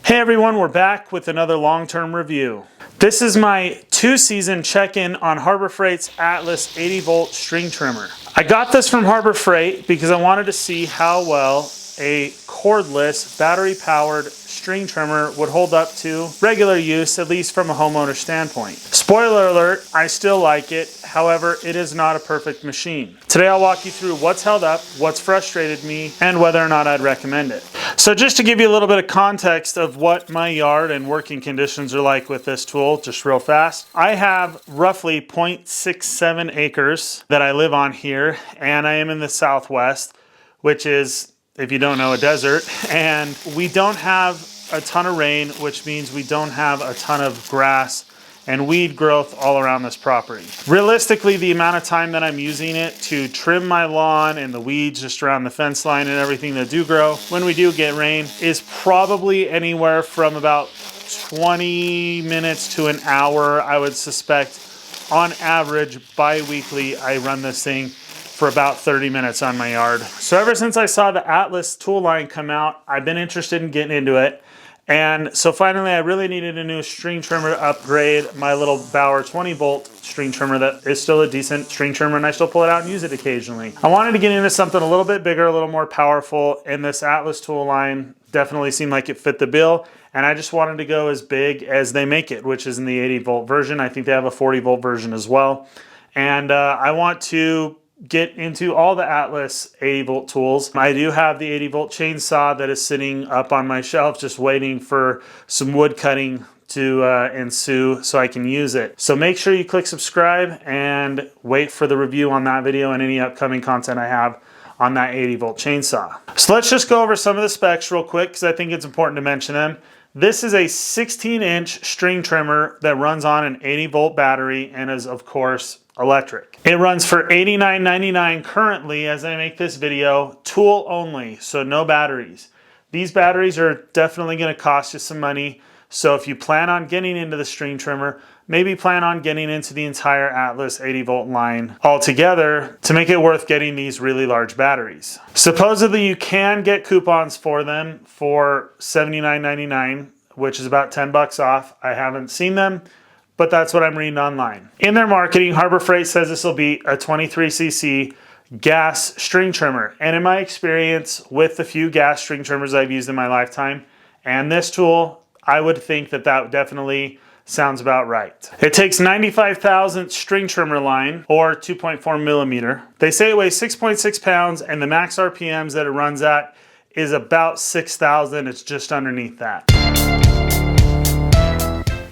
Hey everyone, we're back with another long-term review. This is my 2-season check-in on Harbor Freight's Atlas 80 volt string trimmer. I got this from Harbor Freight because I wanted to see how well a cordless, battery-powered string trimmer would hold up to regular use, at least from a homeowner standpoint. Spoiler alert, I still like it. However, it is not a perfect machine. Today I'll walk you through what's held up, what's frustrated me, and whether or not I'd recommend it. So just to give you a little bit of context of what my yard and working conditions are like with this tool, just real fast. I have roughly 0.67 acres that I live on here, and I am in the Southwest, which is, if you don't know, a desert, and we don't have a ton of rain, which means we don't have a ton of grass and weed growth all around this property. Realistically, the amount of time that I'm using it to trim my lawn and the weeds just around the fence line and everything that do grow when we do get rain is probably anywhere from about 20 minutes to an hour. I would suspect on average bi-weekly I run this thing for about 30 minutes on my yard. So ever since I saw the Atlas tool line come out, I've been interested in getting into it. And so finally I really needed a new string trimmer to upgrade my little Bauer 20 volt string trimmer that is still a decent string trimmer, and I still pull it out and use it occasionally. I wanted to get into something a little bit bigger, a little more powerful, and this Atlas tool line definitely seemed like it fit the bill. And I just wanted to go as big as they make it, which is in the 80 volt version. I think they have a 40 volt version as well. And I want to get into all the Atlas 80 volt tools. I do have the 80 volt chainsaw that is sitting up on my shelf just waiting for some wood cutting to ensue so I can use it. So make sure you click subscribe and wait for the review on that video and any upcoming content I have on that 80 volt chainsaw. So let's just go over some of the specs real quick because I think it's important to mention them. This is a 16-inch string trimmer that runs on an 80 volt battery and is, of course, electric. It runs for $89.99 currently as I make this video, tool only, so no batteries. These batteries are definitely going to cost you some money, so if you plan on getting into the string trimmer, maybe plan on getting into the entire Atlas 80 volt line altogether to make it worth getting these really large batteries. Supposedly you can get coupons for them for $79.99, which is about 10 bucks off. I haven't seen them, but that's what I'm reading online. In their marketing, Harbor Freight says this will be a 23cc gas string trimmer. And in my experience with the few gas string trimmers I've used in my lifetime and this tool, I would think that that definitely sounds about right. It takes 95 thousandths string trimmer line, or 2.4 millimeter. They say it weighs 6.6 pounds and the max RPMs that it runs at is about 6,000. It's just underneath that.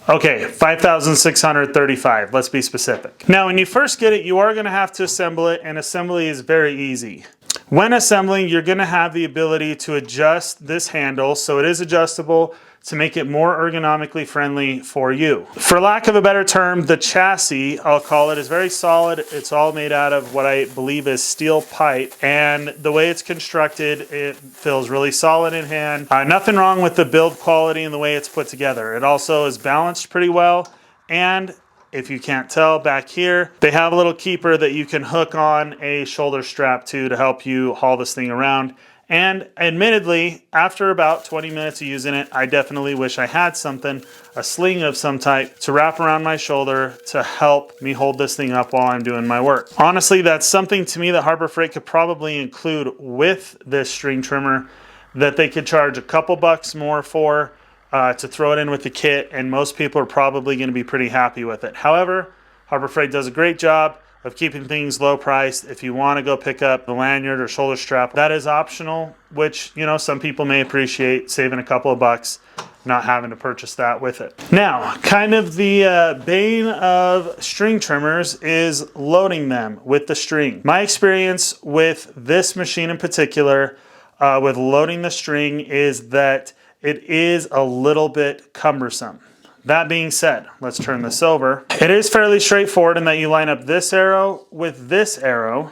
Okay, 5,635, let's be specific. Now, when you first get it, you are gonna have to assemble it, and assembly is very easy. When assembling, you're gonna have the ability to adjust this handle, so it is adjustable to make it more ergonomically friendly for you. For lack of a better term, the chassis, I'll call it, is very solid. It's all made out of what I believe is steel pipe, and the way it's constructed, it feels really solid in hand. Nothing wrong with the build quality and the way it's put together. It also is balanced pretty well, and if you can't tell, back here, they have a little keeper that you can hook on a shoulder strap to help you haul this thing around. And admittedly, after about 20 minutes of using it, I definitely wish I had something, a sling of some type, to wrap around my shoulder to help me hold this thing up while I'm doing my work. Honestly, that's something to me that Harbor Freight could probably include with this string trimmer that they could charge a couple bucks more for to throw it in with the kit, and most people are probably going to be pretty happy with it. However, Harbor Freight does a great job of keeping things low priced. If you want to go pick up the lanyard or shoulder strap, that is optional, which, you know, some people may appreciate, saving a couple of bucks, not having to purchase that with it. Now, kind of the bane of string trimmers is loading them with the string. My experience with this machine in particular, with loading the string, is that it is a little bit cumbersome. That being said, let's turn this over. It is fairly straightforward in that you line up this arrow with this arrow.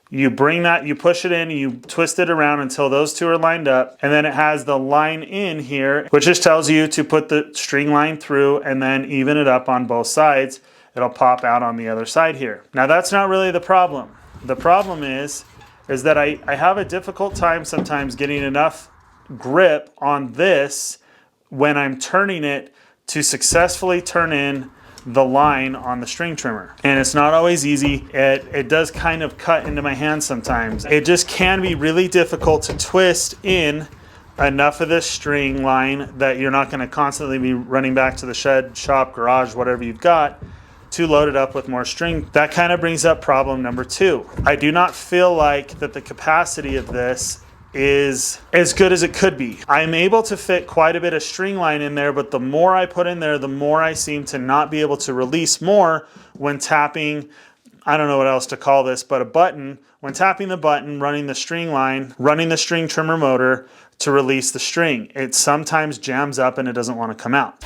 You bring that, you push it in, you twist it around until those two are lined up, and then it has the line in here, which just tells you to put the string line through and then even it up on both sides. It'll pop out on the other side here. Now that's not really the problem. The problem is that I have a difficult time sometimes getting enough grip on this when I'm turning it to successfully turn in the line on the string trimmer. And it's not always easy. It does kind of cut into my hand sometimes. It just can be really difficult to twist in enough of this string line that you're not going to constantly be running back to the shed, shop, garage, whatever you've got, to load it up with more string. That kind of brings up problem number 2. I do not feel like that the capacity of this is as good as it could be. I'm able to fit quite a bit of string line in there, but the more I put in there, the more I seem to not be able to release more when tapping, I don't know what else to call this, but a button. When tapping the button, running the string line, running the string trimmer motor to release the string, it sometimes jams up and it doesn't want to come out.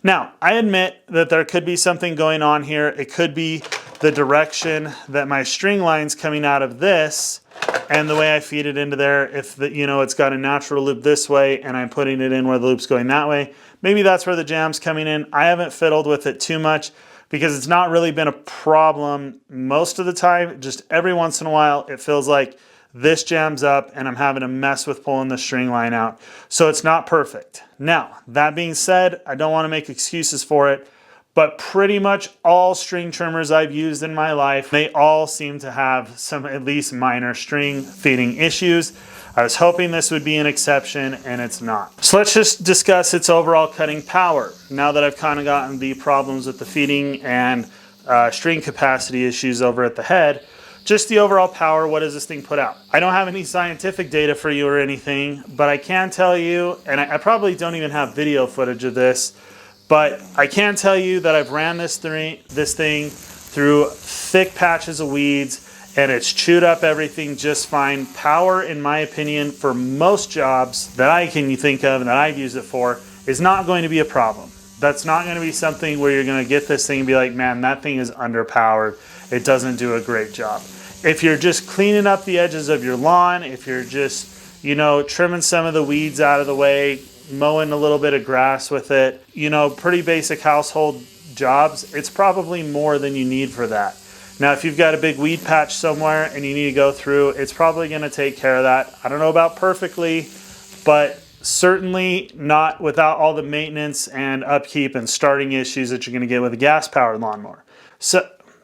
Now, I admit that there could be something going on here. It could be the direction that my string line's coming out of this and the way I feed it into there. If it's got a natural loop this way and I'm putting it in where the loop's going that way, maybe that's where the jam's coming in. I haven't fiddled with it too much because it's not really been a problem most of the time. Just every once in a while, it feels like this jams up and I'm having to mess with pulling the string line out. So it's not perfect. Now, that being said, I don't want to make excuses for it, but pretty much all string trimmers I've used in my life, they all seem to have some at least minor string feeding issues. I was hoping this would be an exception, and it's not. So let's just discuss its overall cutting power. Now that I've kind of gotten the problems with the feeding and string capacity issues over at the head, just the overall power, what does this thing put out? I don't have any scientific data for you or anything, but I can tell you, and I probably don't even have video footage of this, but I can tell you that I've ran this thing through thick patches of weeds, and it's chewed up everything just fine. Power, in my opinion, for most jobs that I can think of and that I've used it for, is not going to be a problem. That's not going to be something where you're going to get this thing and be like, man, that thing is underpowered. It doesn't do a great job. If you're just cleaning up the edges of your lawn, if you're just, trimming some of the weeds out of the way, mowing a little bit of grass with it, pretty basic household jobs, it's probably more than you need for that. Now, if you've got a big weed patch somewhere and you need to go through, it's probably going to take care of that. I don't know about perfectly, but certainly not without all the maintenance and upkeep and starting issues that you're going to get with a gas-powered lawnmower.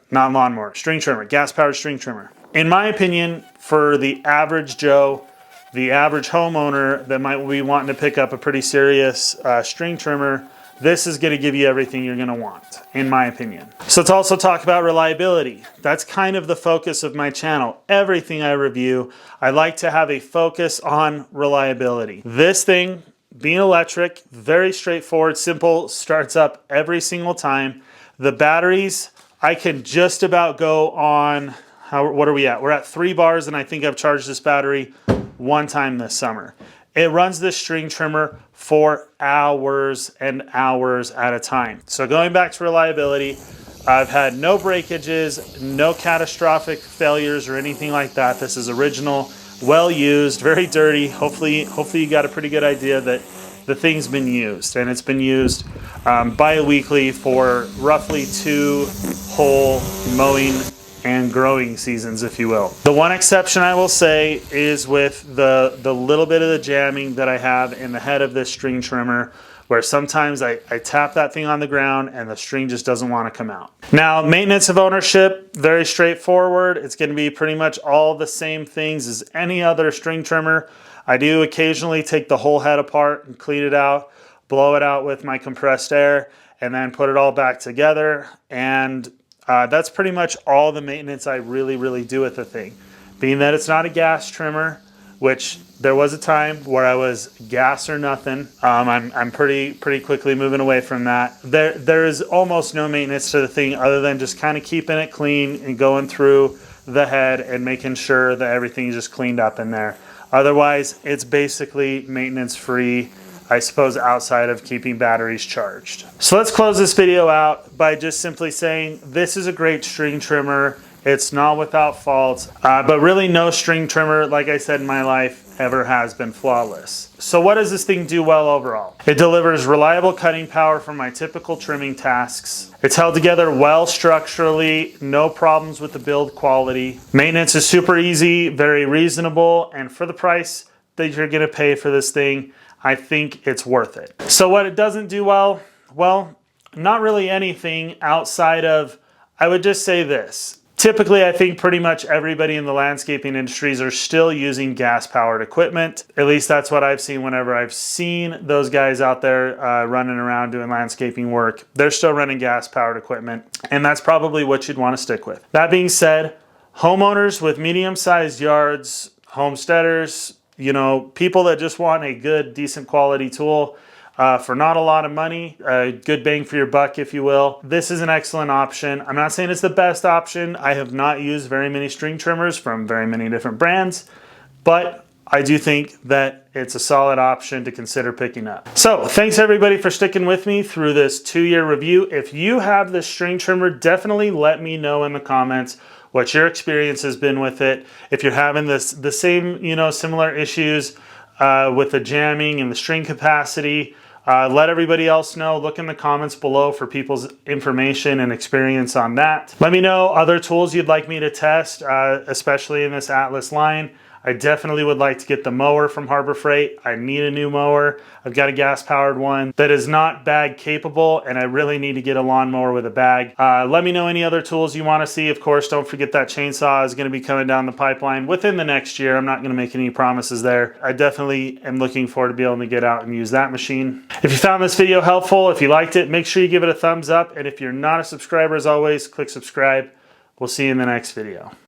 Not lawnmower, string trimmer, gas-powered string trimmer. In my opinion, for the average Joe, the average homeowner that might be wanting to pick up a pretty serious string trimmer, this is going to give you everything you're going to want, in my opinion. So let's also talk about reliability. That's kind of the focus of my channel. Everything I review, I like to have a focus on reliability. This thing, being electric, very straightforward, simple, starts up every single time. The batteries, I can just about go on, what are we at? We're at 3 bars, and I think I've charged this battery 1 time this summer. It runs this string trimmer for hours and hours at a time. So going back to reliability, I've had no breakages, no catastrophic failures or anything like that. This is original, well used, very dirty. Hopefully you got a pretty good idea that the thing's been used, and it's been used bi-weekly for roughly 2 whole mowing and growing seasons, if you will. The one exception I will say is with the little bit of the jamming that I have in the head of this string trimmer, where sometimes I tap that thing on the ground and the string just doesn't want to come out. Now, maintenance of ownership, very straightforward. It's going to be pretty much all the same things as any other string trimmer. I do occasionally take the whole head apart and clean it out, blow it out with my compressed air, and then put it all back together. And that's pretty much all the maintenance I really do with the thing. Being that it's not a gas trimmer, which there was a time where I was gas or nothing. I'm pretty quickly moving away from that. There is almost no maintenance to the thing other than just kind of keeping it clean and going through the head and making sure that everything is just cleaned up in there. Otherwise, it's basically maintenance free, I suppose, outside of keeping batteries charged. So let's close this video out by just simply saying this is a great string trimmer. It's not without faults, but really no string trimmer, like I said in my life, ever has been flawless. So what does this thing do well overall? It delivers reliable cutting power for my typical trimming tasks. It's held together well structurally, no problems with the build quality. Maintenance is super easy, very reasonable, and for the price that you're gonna pay for this thing, I think it's worth it. So what it doesn't do well, not really anything outside of, I would just say this. Typically, I think pretty much everybody in the landscaping industries are still using gas-powered equipment. At least that's what I've seen whenever I've seen those guys out there running around doing landscaping work. They're still running gas-powered equipment, and that's probably what you'd want to stick with. That being said, homeowners with medium-sized yards, homesteaders, you know, people that just want a good, decent quality tool, for not a lot of money, a good bang for your buck, if you will. This is an excellent option. I'm not saying it's the best option. I have not used very many string trimmers from very many different brands, but I do think that it's a solid option to consider picking up. So thanks everybody for sticking with me through this 2-year review. If you have this string trimmer, definitely let me know in the comments what your experience has been with it. If you're having the same, you know, similar issues with the jamming and the string capacity, let everybody else know. Look in the comments below for people's information and experience on that. Let me know other tools you'd like me to test, especially in this Atlas line. I definitely would like to get the mower from Harbor Freight. I need a new mower. I've got a gas-powered one that is not bag capable, and I really need to get a lawnmower with a bag. Let me know any other tools you want to see. Of course, don't forget that chainsaw is going to be coming down the pipeline within the next year. I'm not going to make any promises there. I definitely am looking forward to be able to get out and use that machine. If you found this video helpful, if you liked it, make sure you give it a thumbs up. And if you're not a subscriber, as always, click subscribe. We'll see you in the next video.